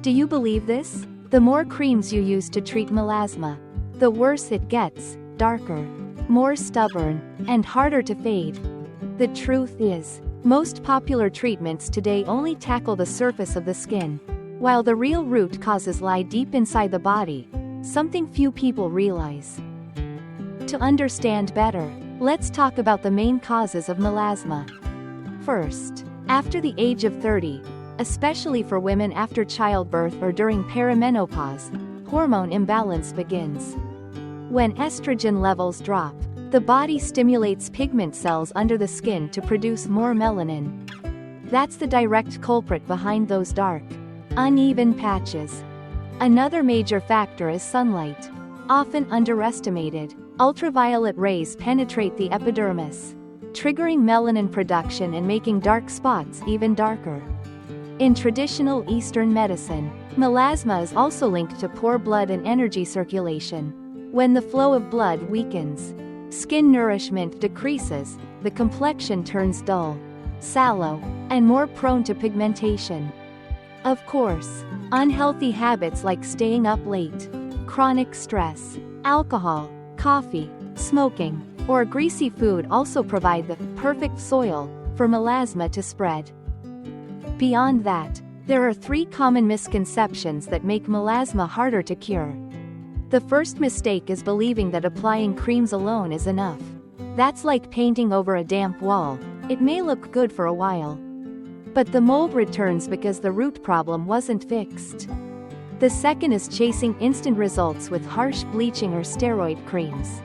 Do you believe this? The more creams you use to treat melasma, the worse it gets, darker, more stubborn, and harder to fade. The truth is, most popular treatments today only tackle the surface of the skin, while the real root causes lie deep inside the body, something few people realize. To understand better, let's talk about the main causes of melasma. First, after the age of 30, especially for women after childbirth or during perimenopause, hormone imbalance begins. When estrogen levels drop, the body stimulates pigment cells under the skin to produce more melanin. That's the direct culprit behind those dark, uneven patches. Another major factor is sunlight. Often underestimated, ultraviolet rays penetrate the epidermis, triggering melanin production and making dark spots even darker. In traditional Eastern medicine, melasma is also linked to poor blood and energy circulation. When the flow of blood weakens, skin nourishment decreases, the complexion turns dull, sallow, and more prone to pigmentation. Of course, unhealthy habits like staying up late, chronic stress, alcohol, coffee, smoking, or greasy food also provide the perfect soil for melasma to spread. Beyond that, there are 3 common misconceptions that make melasma harder to cure. The first mistake is believing that applying creams alone is enough. That's like painting over a damp wall. It may look good for a while, but the mold returns because the root problem wasn't fixed. The second is chasing instant results with harsh bleaching or steroid creams.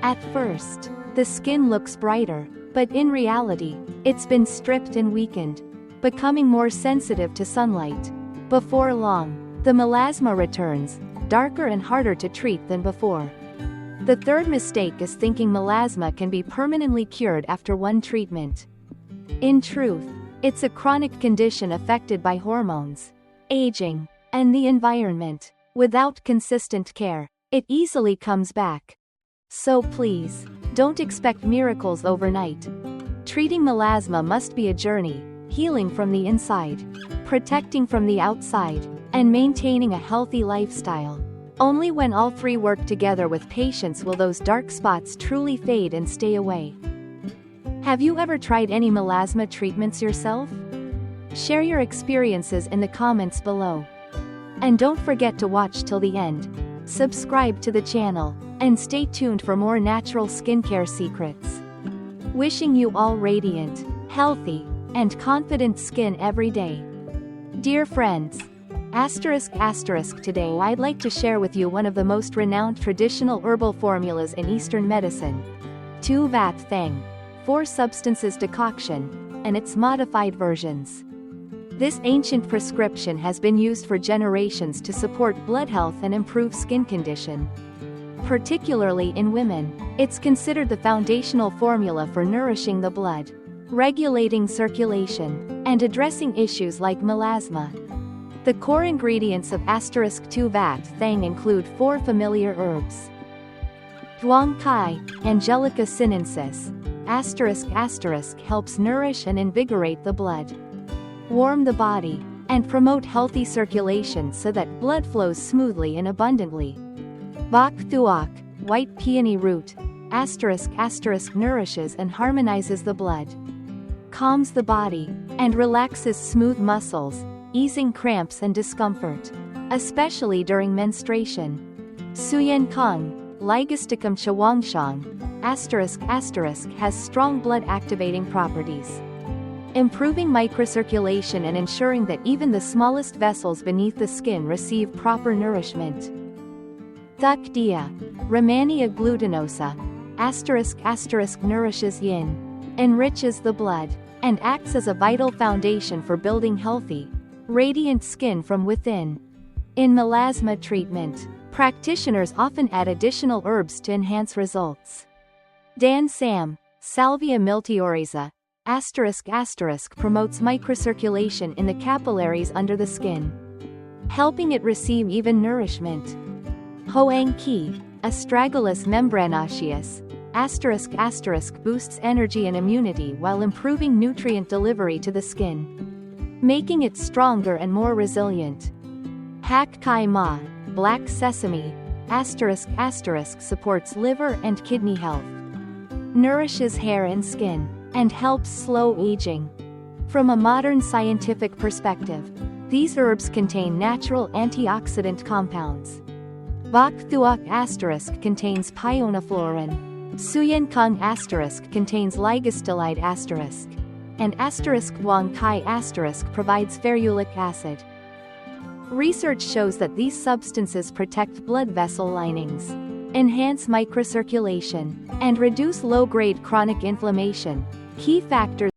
At first, the skin looks brighter, but in reality, it's been stripped and weakened, becoming more sensitive to sunlight. Before long, the melasma returns, darker and harder to treat than before. The third mistake is thinking melasma can be permanently cured after one treatment. In truth, it's a chronic condition affected by hormones, aging, and the environment. Without consistent care, it easily comes back. So please, don't expect miracles overnight. Treating melasma must be a journey, healing from the inside, protecting from the outside, and maintaining a healthy lifestyle. Only when all 3 work together with patience will those dark spots truly fade and stay away. Have you ever tried any melasma treatments yourself? Share your experiences in the comments below. And don't forget to watch till the end, subscribe to the channel, and stay tuned for more natural skincare secrets. Wishing you all radiant, healthy, and confident skin every day. Dear friends, today I'd like to share with you one of the most renowned traditional herbal formulas in Eastern medicine, Tứ Vật Thang, 4 substances decoction, and its modified versions. This ancient prescription has been used for generations to support blood health and improve skin condition. Particularly in women, it's considered the foundational formula for nourishing the blood, regulating circulation, and addressing issues like melasma. The core ingredients of Tứ Vật Thang include 4 familiar herbs. Duong Kai, Angelica sinensis, helps nourish and invigorate the blood, warm the body, and promote healthy circulation so that blood flows smoothly and abundantly. Bok Thuok, white peony root, nourishes and harmonizes the blood, calms the body, and relaxes smooth muscles, easing cramps and discomfort, especially during menstruation. Suyen Kong, Ligusticum Chawangshan, has strong blood activating properties, improving microcirculation and ensuring that even the smallest vessels beneath the skin receive proper nourishment. Thuc Dia, Rehmannia glutinosa, nourishes yin, enriches the blood, and acts as a vital foundation for building healthy, radiant skin from within. In melasma treatment, practitioners often add additional herbs to enhance results. Dan Sam, Salvia miltioriza, promotes microcirculation in the capillaries under the skin, helping it receive even nourishment. Hoang Ki, Astragalus membranaceus, boosts energy and immunity while improving nutrient delivery to the skin, making it stronger and more resilient. Hak Kai Ma, black sesame, supports liver and kidney health. Nourishes hair and skin, and helps slow aging. From a modern scientific perspective, these herbs contain natural antioxidant compounds. Bok Thuok contains pionaflorin. Suyen Kung contains ligustolide and Wang Kai provides ferulic acid. Research shows that these substances protect blood vessel linings, enhance microcirculation, and reduce low-grade chronic inflammation, key factors